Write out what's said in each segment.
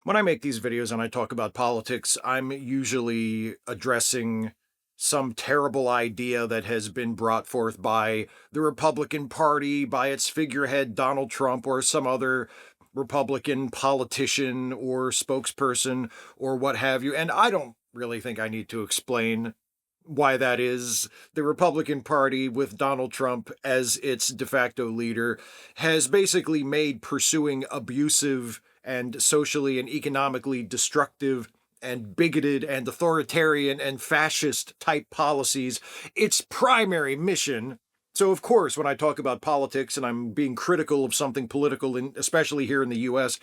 When I make these videos and I talk about politics, I'm usually addressing some terrible idea that has been brought forth by the Republican Party, by its figurehead Donald Trump, or some other Republican politician or spokesperson or what have you. And I don't really think I need to explain why that is. The Republican Party, with Donald Trump as its de facto leader, has basically made pursuing abusive and socially and economically destructive and bigoted and authoritarian and fascist type policies its primary mission. So, of course, when I talk about politics and I'm being critical of something political, especially here in the US,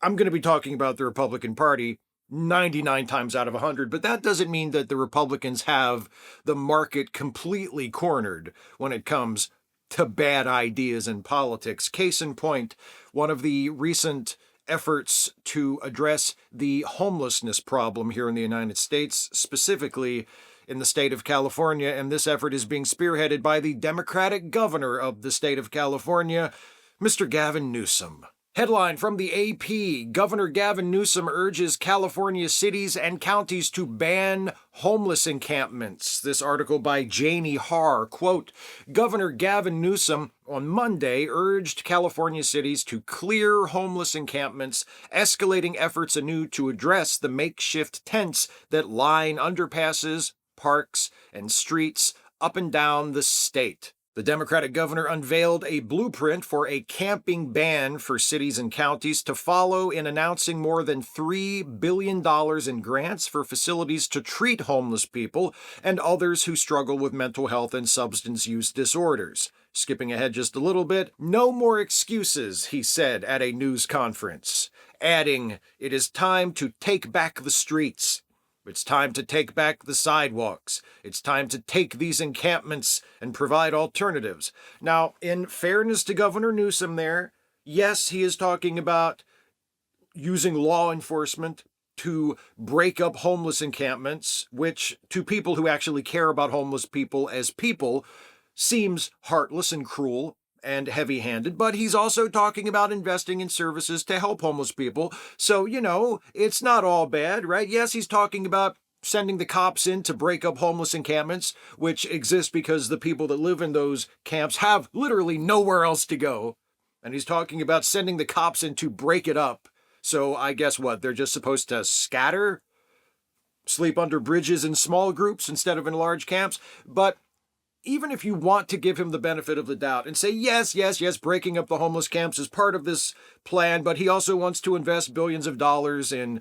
I'm going to be talking about the Republican Party 99 times out of 100. But that doesn't mean that the Republicans have the market completely cornered when it comes to bad ideas in politics. Case in point, one of the recent efforts to address the homelessness problem here in the United States, specifically in the state of California, and this effort is being spearheaded by the Democratic governor of the state of California, Mr. Gavin Newsom. Headline from the AP: Governor Gavin Newsom urges California cities and counties to ban homeless encampments. This article by Janie Harr. Quote, Governor Gavin Newsom on Monday urged California cities to clear homeless encampments, escalating efforts anew to address the makeshift tents that line underpasses, parks, and streets up and down the state. The Democratic governor unveiled a blueprint for a camping ban for cities and counties to follow in announcing more than $3 billion in grants for facilities to treat homeless people and others who struggle with mental health and substance use disorders. Skipping ahead just a little bit, no more excuses, he said at a news conference, adding, it is time to take back the streets. It's time to take back the sidewalks. It's time to take these encampments and provide alternatives. Now, in fairness to Governor Newsom there, yes, he is talking about using law enforcement to break up homeless encampments, which to people who actually care about homeless people as people seems heartless and cruel and heavy-handed, but he's also talking about investing in services to help homeless people. So, it's not all bad, right? Yes, he's talking about sending the cops in to break up homeless encampments, which exist because the people that live in those camps have literally nowhere else to go. And he's talking about sending the cops in to break it up. So I guess what? They're just supposed to scatter, sleep under bridges in small groups instead of in large camps. But even if you want to give him the benefit of the doubt and say, yes, breaking up the homeless camps is part of this plan, but he also wants to invest billions of dollars in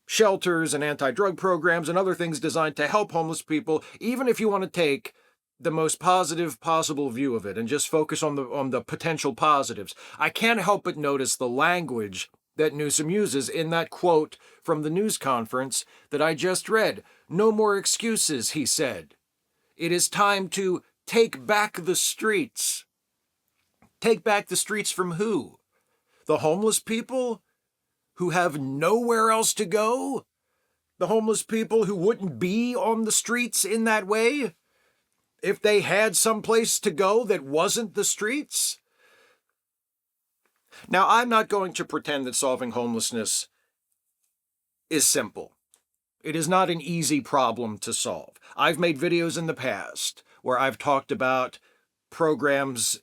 shelters and anti-drug programs and other things designed to help homeless people, even if you want to take the most positive possible view of it and just focus on the potential positives, I can't help but notice the language that Newsom uses in that quote from the news conference that I just read. No more excuses, he said. It is time to take back the streets. Take back the streets from who? The homeless people who have nowhere else to go? The homeless people who wouldn't be on the streets in that way if they had someplace to go that wasn't the streets? Now, I'm not going to pretend that solving homelessness is simple. It is not an easy problem to solve. I've made videos in the past where I've talked about programs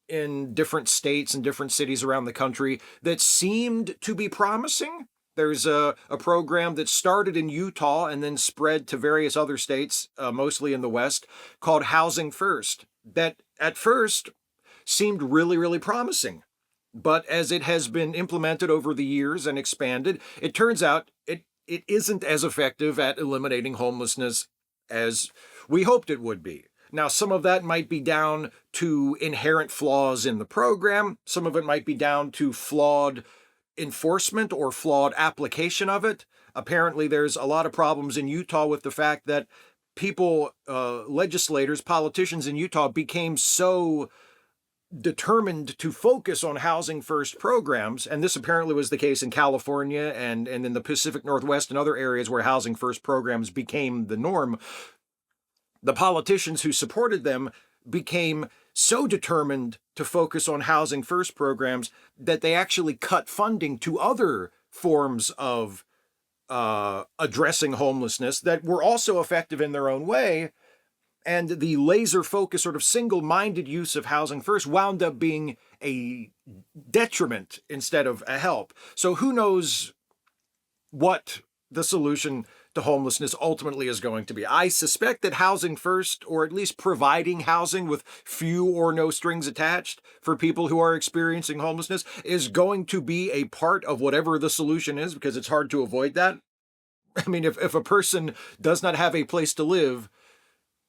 in different states and different cities around the country that seemed to be promising. There's a program that started in Utah and then spread to various other states, mostly in the West, called Housing First, that at first seemed really, really promising. But as it has been implemented over the years and expanded, it turns out it isn't as effective at eliminating homelessness as we hoped it would be. Now, some of that might be down to inherent flaws in the program. Some of it might be down to flawed enforcement or flawed application of it. Apparently, there's a lot of problems in Utah with the fact that legislators, politicians in Utah became so determined to focus on housing first programs, and this apparently was the case in California and in the Pacific Northwest and other areas where housing first programs became the norm. The politicians who supported them became so determined to focus on housing first programs that they actually cut funding to other forms of addressing homelessness that were also effective in their own way. And the laser focus, sort of single-minded use of housing first wound up being a detriment instead of a help. So who knows what the solution to homelessness ultimately is going to be. I suspect that housing first, or at least providing housing with few or no strings attached for people who are experiencing homelessness, is going to be a part of whatever the solution is, because it's hard to avoid that. I mean, if a person does not have a place to live,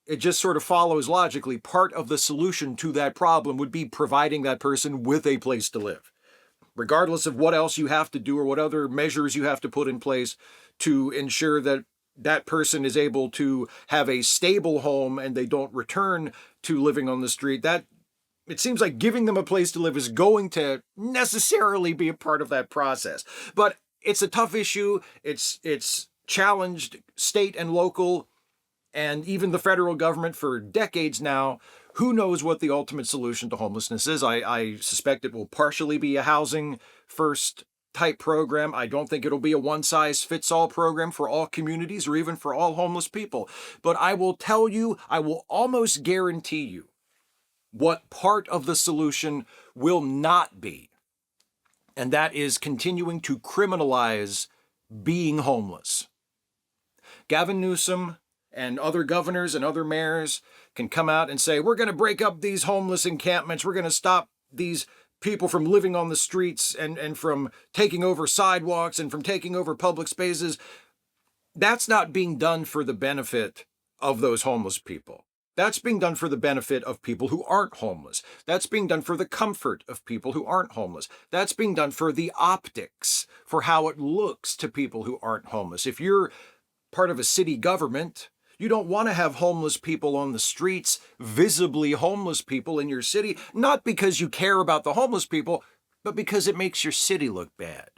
it just sort of follows logically. Part of the solution to that problem would be providing that person with a place to live, regardless of what else you have to do or what other measures you have to put in place to ensure that that person is able to have a stable home and they don't return to living on the street. That, it seems like giving them a place to live is going to necessarily be a part of that process. But it's a tough issue. It's challenged state and local and even the federal government for decades now. Who knows what the ultimate solution to homelessness is? I suspect it will partially be a housing first type program. I don't think it'll be a one-size-fits-all program for all communities or even for all homeless people. But I will tell you, I will almost guarantee you what part of the solution will not be. And that is continuing to criminalize being homeless. Gavin Newsom and other governors and other mayors can come out and say, we're going to break up these homeless encampments. We're going to stop these people from living on the streets and from taking over sidewalks and from taking over public spaces. That's not being done for the benefit of those homeless people. That's being done for the benefit of people who aren't homeless. That's being done for the comfort of people who aren't homeless. That's being done for the optics, for how it looks to people who aren't homeless. If you're part of a city government, you don't want to have homeless people on the streets, visibly homeless people in your city, not because you care about the homeless people, but because it makes your city look bad.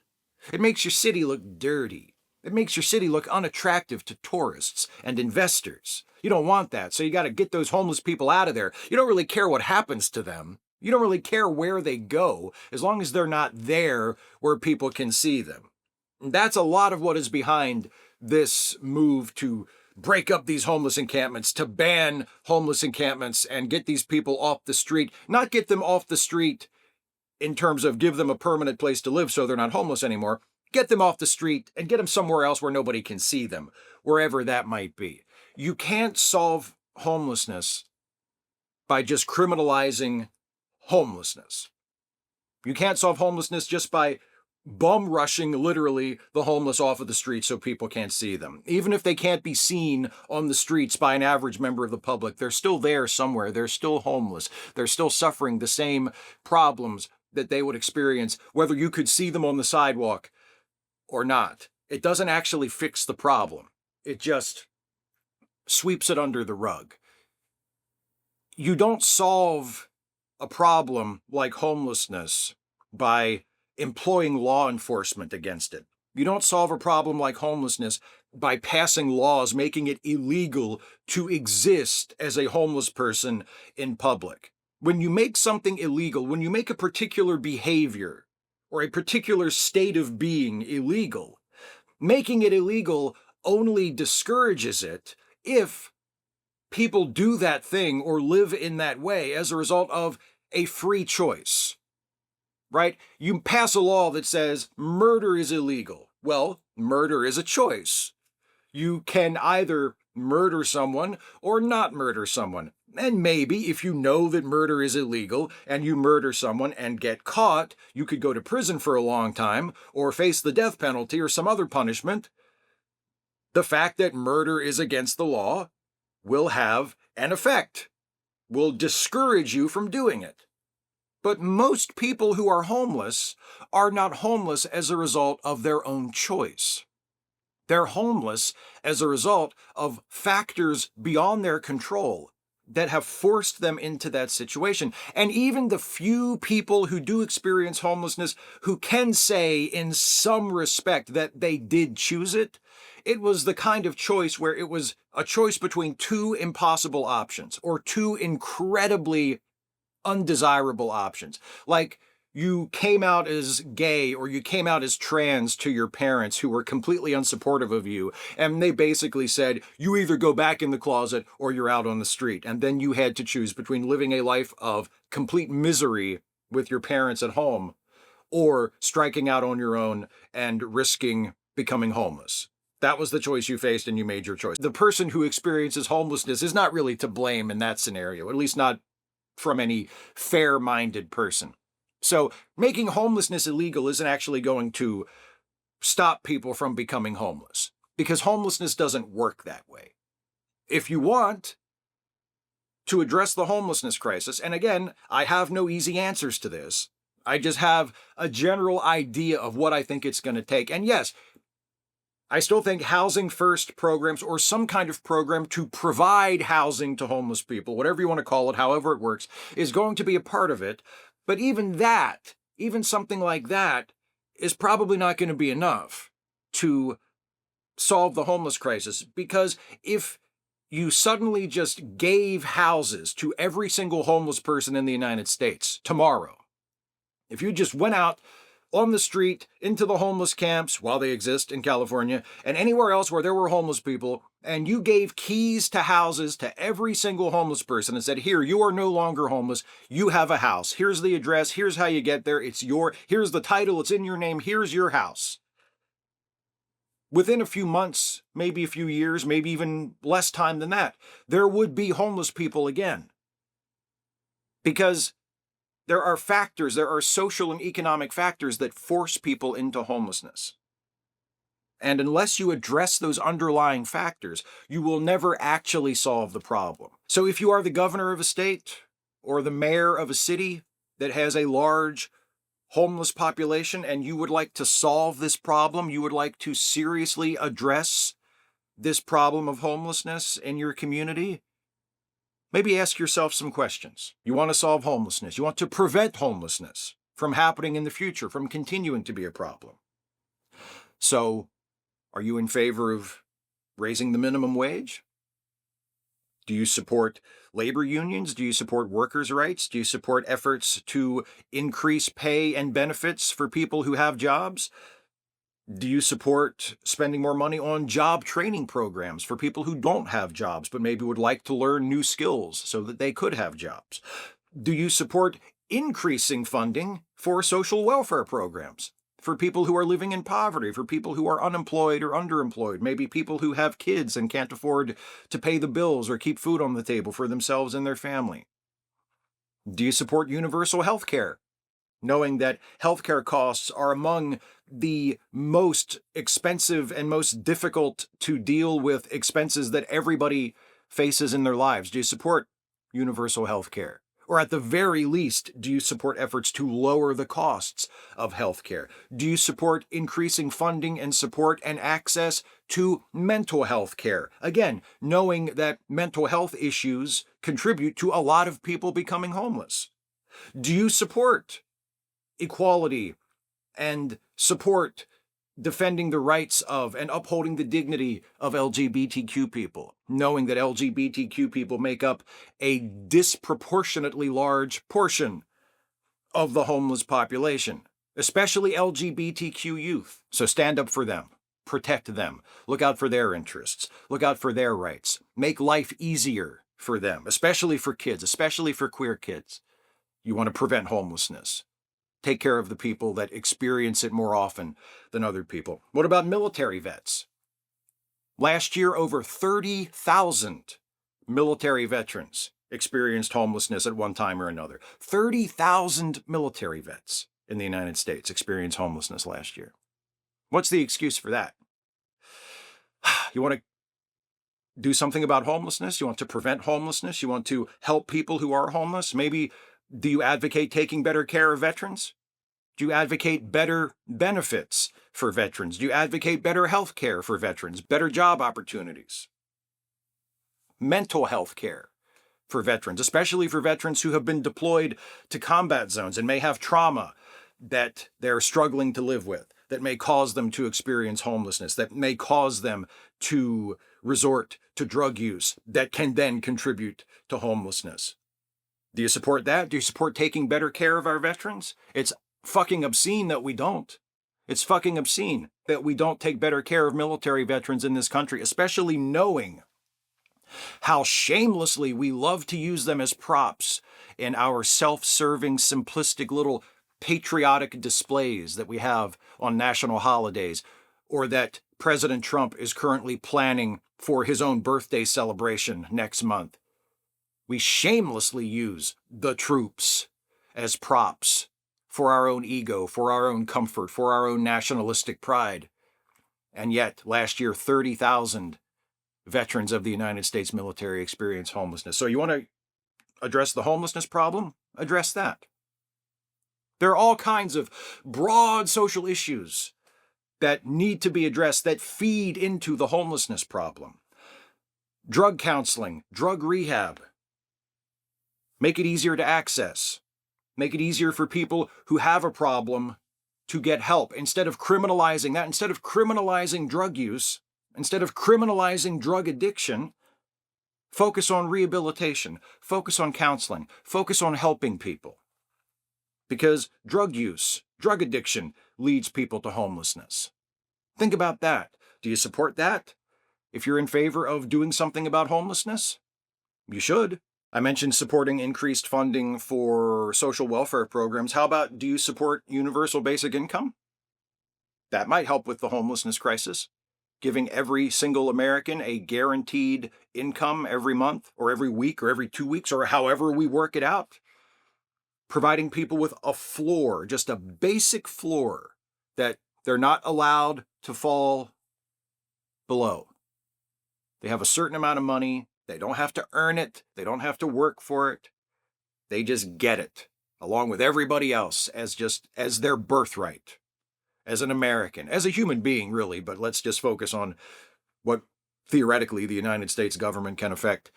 It makes your city look dirty. It makes your city look unattractive to tourists and investors. You don't want that, so you got to get those homeless people out of there. You don't really care what happens to them. You don't really care where they go, as long as they're not there where people can see them. And that's a lot of what is behind this move to break up these homeless encampments, to ban homeless encampments and get these people off the street. Not get them off the street in terms of give them a permanent place to live so they're not homeless anymore. Get them off the street and get them somewhere else where nobody can see them, wherever that might be. You can't solve homelessness by just criminalizing homelessness. You can't solve homelessness just by bum rushing literally the homeless off of the street so people can't see them. Even if they can't be seen on the streets by an average member of the public, they're still there somewhere. They're still homeless. They're still suffering the same problems that they would experience whether you could see them on the sidewalk or not. It doesn't actually fix the problem. It just sweeps it under the rug. You don't solve a problem like homelessness by employing law enforcement against it. You don't solve a problem like homelessness by passing laws making it illegal to exist as a homeless person in public. When you make something illegal, when you make a particular behavior or a particular state of being illegal, making it illegal only discourages it if people do that thing or live in that way as a result of a free choice. Right? You pass a law that says murder is illegal. Well, murder is a choice. You can either murder someone or not murder someone. And maybe if you know that murder is illegal and you murder someone and get caught, you could go to prison for a long time or face the death penalty or some other punishment. The fact that murder is against the law will have an effect, will discourage you from doing it. But most people who are homeless are not homeless as a result of their own choice. They're homeless as a result of factors beyond their control that have forced them into that situation. And even the few people who do experience homelessness who can say in some respect that they did choose it, it was the kind of choice where it was a choice between two impossible options or two incredibly undesirable options. Like, you came out as gay or you came out as trans to your parents who were completely unsupportive of you, and they basically said, you either go back in the closet or you're out on the street. And then you had to choose between living a life of complete misery with your parents at home or striking out on your own and risking becoming homeless. That was the choice you faced, and you made your choice. The person who experiences homelessness is not really to blame in that scenario, at least not from any fair-minded person. So making homelessness illegal isn't actually going to stop people from becoming homeless, because homelessness doesn't work that way. If you want to address the homelessness crisis, and again, I have no easy answers to this, I just have a general idea of what I think it's going to take. And yes, I still think housing first programs or some kind of program to provide housing to homeless people, whatever you want to call it, however it works, is going to be a part of it. But even that, even something like that, is probably not going to be enough to solve the homeless crisis. Because if you suddenly just gave houses to every single homeless person in the United States tomorrow, if you just went out on the street, into the homeless camps while they exist in California and anywhere else where there were homeless people, and you gave keys to houses to every single homeless person and said, here, you are no longer homeless. You have a house. Here's the address. Here's how you get there. Here's the title. It's in your name. Here's your house. Within a few months, maybe a few years, maybe even less time than that, there would be homeless people again. Because there are factors, there are social and economic factors that force people into homelessness. And unless you address those underlying factors, you will never actually solve the problem. So if you are the governor of a state or the mayor of a city that has a large homeless population and you would like to solve this problem, you would like to seriously address this problem of homelessness in your community, maybe ask yourself some questions. You want to solve homelessness. You want to prevent homelessness from happening in the future, from continuing to be a problem. So, are you in favor of raising the minimum wage? Do you support labor unions? Do you support workers' rights? Do you support efforts to increase pay and benefits for people who have jobs? Do you support spending more money on job training programs for people who don't have jobs but maybe would like to learn new skills so that they could have jobs? Do you support increasing funding for social welfare programs for people who are living in poverty, for people who are unemployed or underemployed, maybe people who have kids and can't afford to pay the bills or keep food on the table for themselves and their family? Do you support universal health care, knowing that healthcare costs are among the most expensive and most difficult to deal with expenses that everybody faces in their lives? Do you support universal healthcare? Or at the very least, do you support efforts to lower the costs of healthcare? Do you support increasing funding and support and access to mental health care? Again, knowing that mental health issues contribute to a lot of people becoming homeless. Do you support equality and support defending the rights of and upholding the dignity of LGBTQ people, knowing that LGBTQ people make up a disproportionately large portion of the homeless population, especially LGBTQ youth? So stand up for them, protect them, look out for their interests, look out for their rights, make life easier for them, especially for kids, especially for queer kids. You want to prevent homelessness. Take care of the people that experience it more often than other people. What about military vets? Last year, over 30,000 military veterans experienced homelessness at one time or another. 30,000 military vets in the United States experienced homelessness last year. What's the excuse for that? You want to do something about homelessness? You want to prevent homelessness? You want to help people who are homeless? Maybe do you advocate taking better care of veterans? Do you advocate better benefits for veterans? Do you advocate better health care for veterans, better job opportunities? Mental health care for veterans, especially for veterans who have been deployed to combat zones and may have trauma that they're struggling to live with, that may cause them to experience homelessness, that may cause them to resort to drug use, that can then contribute to homelessness. Do you support that? Do you support taking better care of our veterans? It's fucking obscene that we don't. It's fucking obscene that we don't take better care of military veterans in this country, especially knowing how shamelessly we love to use them as props in our self-serving, simplistic little patriotic displays that we have on national holidays, or that President Trump is currently planning for his own birthday celebration next month. We shamelessly use the troops as props for our own ego, for our own comfort, for our own nationalistic pride. And yet, last year, 30,000 veterans of the United States military experienced homelessness. So you want to address the homelessness problem? Address that. There are all kinds of broad social issues that need to be addressed that feed into the homelessness problem. Drug counseling, drug rehab. Make it easier to access. Make it easier for people who have a problem to get help. Instead of criminalizing that, instead of criminalizing drug use, instead of criminalizing drug addiction, focus on rehabilitation, focus on counseling, focus on helping people. Because drug use, drug addiction leads people to homelessness. Think about that. Do you support that? If you're in favor of doing something about homelessness, you should. I mentioned supporting increased funding for social welfare programs. How about, do you support universal basic income? That might help with the homelessness crisis. Giving every single American a guaranteed income every month or every week or every 2 weeks or however we work it out. Providing people with a floor, just a basic floor that they're not allowed to fall below. They have a certain amount of money. They don't have to earn it. They don't have to work for it. They just get it, along with everybody else, as their birthright, as an American, as a human being, really. But let's just focus on what theoretically the United States government can affect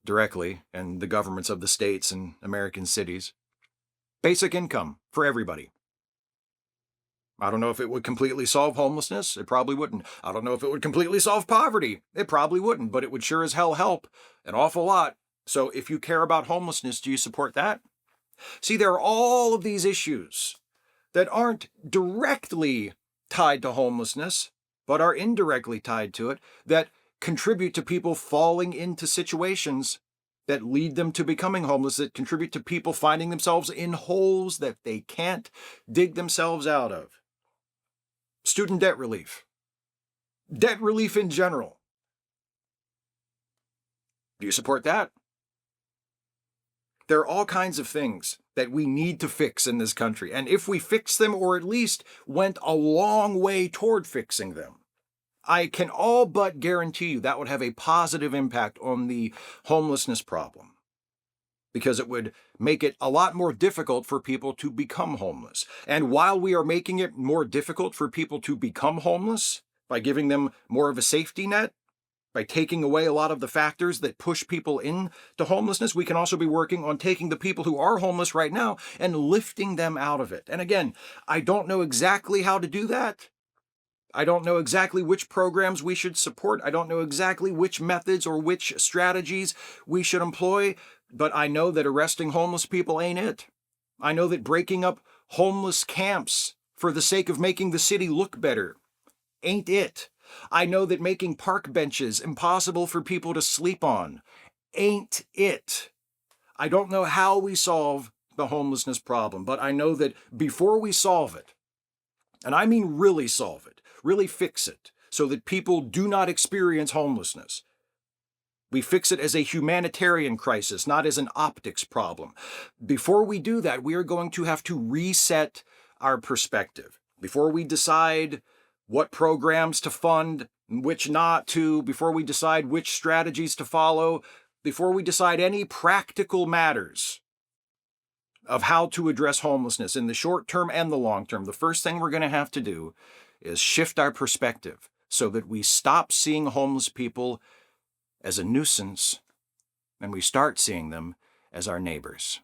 directly, and the governments of the states and American cities. Basic income for everybody. I don't know if it would completely solve homelessness. It probably wouldn't. I don't know if it would completely solve poverty. It probably wouldn't, but it would sure as hell help an awful lot. So if you care about homelessness, do you support that? See, there are all of these issues that aren't directly tied to homelessness, but are indirectly tied to it, that contribute to people falling into situations that lead them to becoming homeless, that contribute to people finding themselves in holes that they can't dig themselves out of. Student debt relief in general. Do you support that? There are all kinds of things that we need to fix in this country, and if we fix them, or at least went a long way toward fixing them, I can all but guarantee you that would have a positive impact on the homelessness problem, because it would make it a lot more difficult for people to become homeless. And while we are making it more difficult for people to become homeless, by giving them more of a safety net, by taking away a lot of the factors that push people into homelessness, we can also be working on taking the people who are homeless right now and lifting them out of it. And again, I don't know exactly how to do that. I don't know exactly which programs we should support. I don't know exactly which methods or which strategies we should employ, but I know that arresting homeless people ain't it. I know that breaking up homeless camps for the sake of making the city look better ain't it. I know that making park benches impossible for people to sleep on ain't it. I don't know how we solve the homelessness problem, but I know that before we solve it, and I mean really solve it, really fix it, so that people do not experience homelessness, we fix it as a humanitarian crisis, not as an optics problem. Before we do that, we are going to have to reset our perspective. Before we decide what programs to fund, which not to, before we decide which strategies to follow, before we decide any practical matters of how to address homelessness in the short term and the long term, the first thing we're going to have to do is shift our perspective so that we stop seeing homeless people as a nuisance and we start seeing them as our neighbors.